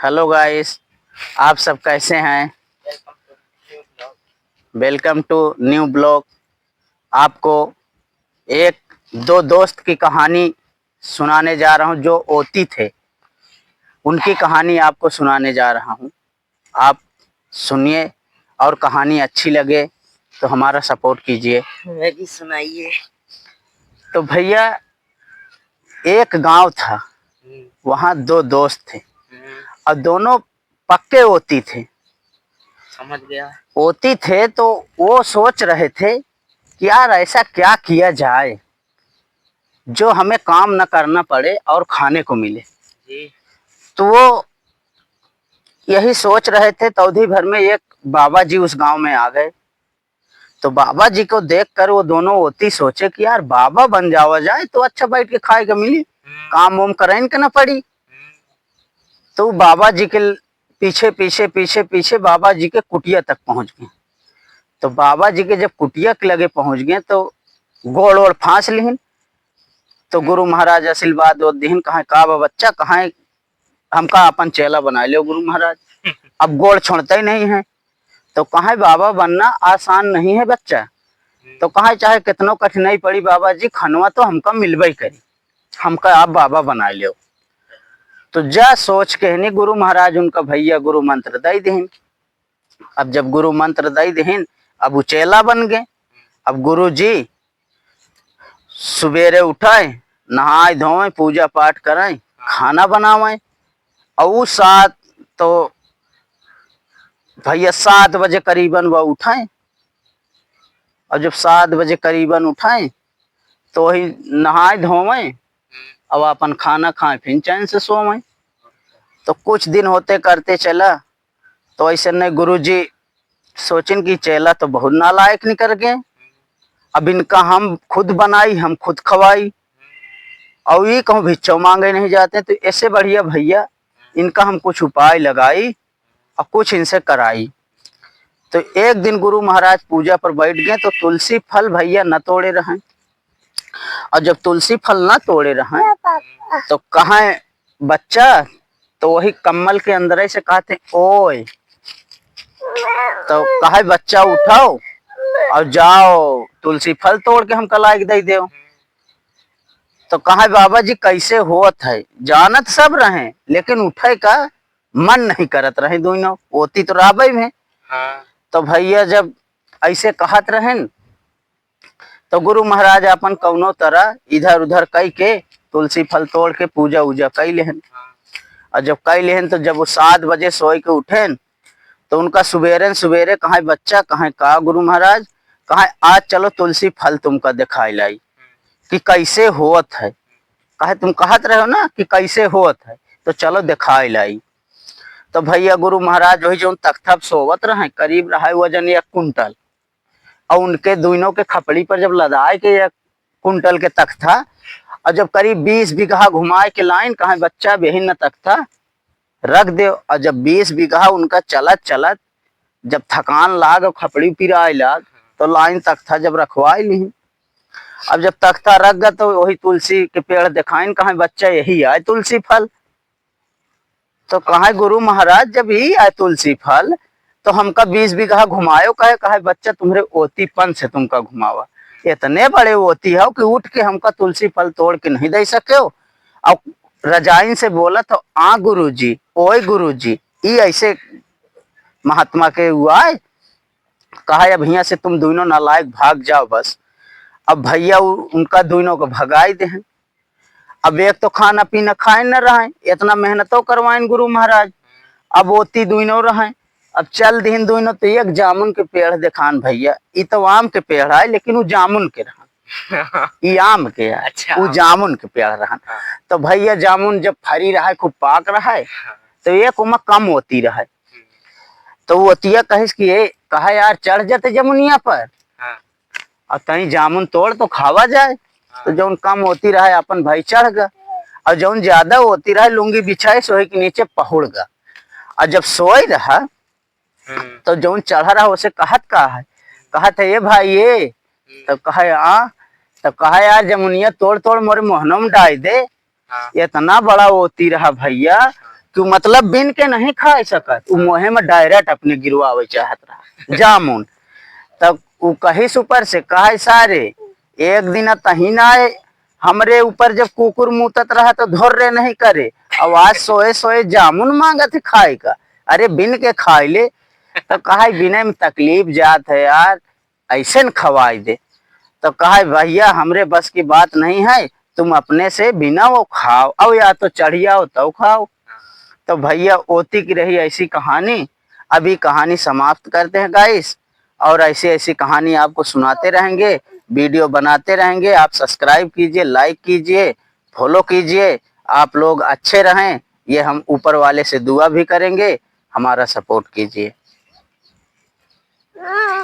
Hello guys, आप सब कैसे हैं। Welcome to new blog. आपको एक दो दोस्त की कहानी सुनाने जा रहा हूं जो ओती थे। उनकी कहानी आपको सुनाने जा रहा हूं। आप सुनिए और कहानी अच्छी लगे तो हमारा सपोर्ट कीजिए। मेरी सुनाइए। तो भैया, एक गांव था, वहाँ दो दोस्त थे और दोनों पक्के ओती थे। समझ गया। ओती थे तो वो सोच रहे थे कि यार ऐसा क्या किया जाए जो हमें काम न करना पड़े और खाने को मिले। जी। तो वो यही सोच रहे थे। तौधी भर में एक बाबा जी उस गांव में आ गए। तो बाबा जी को देखकर वो दोनों ओती सोचे कि यार बाबा बन जावा जाए तो अच्छा बैठ के खाए का मिली, काम वाम करें के ना पड़ी। तो बाबा जी के पीछे पीछे पीछे पीछे बाबा जी के कुटिया तक पहुंच गए। तो बाबा जी के जब कुटिया के लगे पहुंच गए तो गोड़ ओड़ फांस लिहिन। तो गुरु महाराज आशीर्वाद दीहिन, कहा का बच्चा, कहा हमका अपन चेला बना लियो गुरु महाराज, अब गोड़ छोड़ते ही नहीं है। तो कहा बाबा बनना आसान नहीं है बच्चा। तो कहा चाहे कितनो कठिनाई पड़ी बाबा जी, खनवा तो हमका मिलबई करी, हमका आप बाबा बना लियो। तो जा सोच के नहीं गुरु महाराज उनका भैया गुरु मंत्र दई देहिन। अब जब गुरु मंत्र दई देहिन, अब वो चेला बन गए। अब गुरु जी सवेरे उठाए, नहाए धोए, पूजा पाठ कराएं, खाना बनावें। और सात तो भैया 7 बजे करीबन वह उठाएं। और जब 7 बजे करीबन उठाएं तो वही नहाए धोवें अब अपन खाना खाएं, फिर चैन से सोवें। तो कुछ दिन होते करते चला। तो ऐसे नहीं गुरु जी सोचिन कि चेला तो बहुत नालायक निकल गए, अब इनका हम खुद बनाई, हम खुद खवाई और ये कहूँ भिक्षो मांगे नहीं जाते। तो ऐसे बढ़िया भैया इनका हम कुछ उपाय लगाई और कुछ इनसे कराई। तो एक दिन गुरु महाराज पूजा पर बैठ गए तो तुलसी फल भैया न तोड़े रहें। और जब तुलसी फल न तोड़े रहें तो कहा बच्चा, तो वही कम्मल के अंदर से कहते ओए। तो कहा बच्चा उठाओ और जाओ तुलसी फल तोड़ के हम कलाइक दे दो। तो कहा बाबा जी कैसे होत है, जानत सब रहे लेकिन उठे का मन नहीं करत रहे दोनों, ओती तो राबई में। हाँ। तो भैया जब ऐसे कहत रहे तो गुरु महाराज अपन कौनो तरह इधर उधर कई के तुलसी फल तोड़ के पूजा उजा कई लेहन। और जब कई लेहन तो जब वो 7 बजे सोए के उठेन तो उनका सुबेरे सुबेरे कहा बच्चा, कहा का गुरु महाराज, कहा आज चलो तुलसी फल तुमका दिखाई लाई कि कैसे होत है। कहे तुम कहत रहे हो ना कि कैसे होत है, तो चलो दिखाई लाई। तो भैया गुरु महाराज वही जो तख्ता सोवत रहे, करीब रहा वजन 1 कुंटल। और उनके दोनों के खपड़ी पर जब लदाए के 1 कुंटल के तख्ता और जब करीब 20 बीघा घुमाए के लाइन, कहा बच्चा बेहिन न तख्ता रख दे। और जब 20 बीघा उनका चलत चलत जब थकान लाग और खपड़ी पिराए लाग तो लाइन तख्ता जब रखवाई ली। अब जब तख्ता रख गया तो वही तुलसी के पेड़ दिखाइन, कहा बच्चा यही आए तुलसी फल। तो कहा गुरु महाराज जब यही आए तुलसी फल तो हमका 20 बीघा घुमायो, कहे बच्चा तुम्हारे ओतीपन से तुमका घुमावा, इतने बड़े ओती हो कि उठ के हमका तुलसी फल तोड़ के नहीं दे सके हो। और रजाइन से बोला तो आ गुरु जी, ओए गुरु जी, ये ऐसे महात्मा के हुआ है। कहा अब यहाँ से तुम दोनों नालायक भाग जाओ बस। अब भैया उनका दोनों को भगाई दे। अब एक तो खाना पीना खाए न रहे, इतना मेहनतों करवाइन गुरु महाराज। अब ओती दोनों रहे, अब चल दिन दोनों तो एक जामुन के पेड़ दिखान भैया, ये तो आम के पेड़ है लेकिन वो जामुन के रहा, ये आम के है। अच्छा, वो जामुन के पेड़ रहा। तो भैया जामुन जब फरी रहा खूब पाक रहा है तो एक उमा कम होती रहा। तो वो ओतिया कहिस कि ये कहा यार चढ़ जाते जमुनिया पर और कहीं जामुन तोड़ तो खावा जाए। तो जौन कम होती रहा अपन भाई चढ़ गया और जौन ज्यादा होती रहा लुंगी बिछाए सोए के नीचे पहुड़ गया। और जब सोए रहा तो जौन चढ़ा रहा उसे कहत का है, कहत है ये भाई ये। तो कहा तो कहा यार जमुनिया तोड़ तोड़ मोरे मोहनों में डाल दे। इतना बड़ा होती रहा भैया क्यों मतलब बिन के नहीं खा सकत, उ मुहे में डायरेक्ट अपने गिरवावे चाहत रहा जामुन। तब उ कहिस ऊपर से कहे सारे एक दिन तही ना आए हमरे ऊपर जब कुकुर मुतत रहा तो धोर्रे नहीं करे, आवाज सोए सोए जामुन मांगत है खाए का। अरे बिन के खाए ले। तो कहा बिना में तकलीफ जात है यार, ऐसे न खवाई दे। तो कहा भैया हमरे बस की बात नहीं है, तुम अपने से बिना वो खाओ, और या तो चढ़ आओ तो खाओ। तो भैया ओती की रही ऐसी कहानी। अभी कहानी समाप्त करते हैं गाइस, और ऐसी ऐसी कहानी आपको सुनाते रहेंगे, वीडियो बनाते रहेंगे। आप सब्सक्राइब कीजिए, लाइक कीजिए, फॉलो कीजिए। आप लोग अच्छे रहें, ये हम ऊपर वाले से दुआ भी करेंगे। हमारा सपोर्ट कीजिए।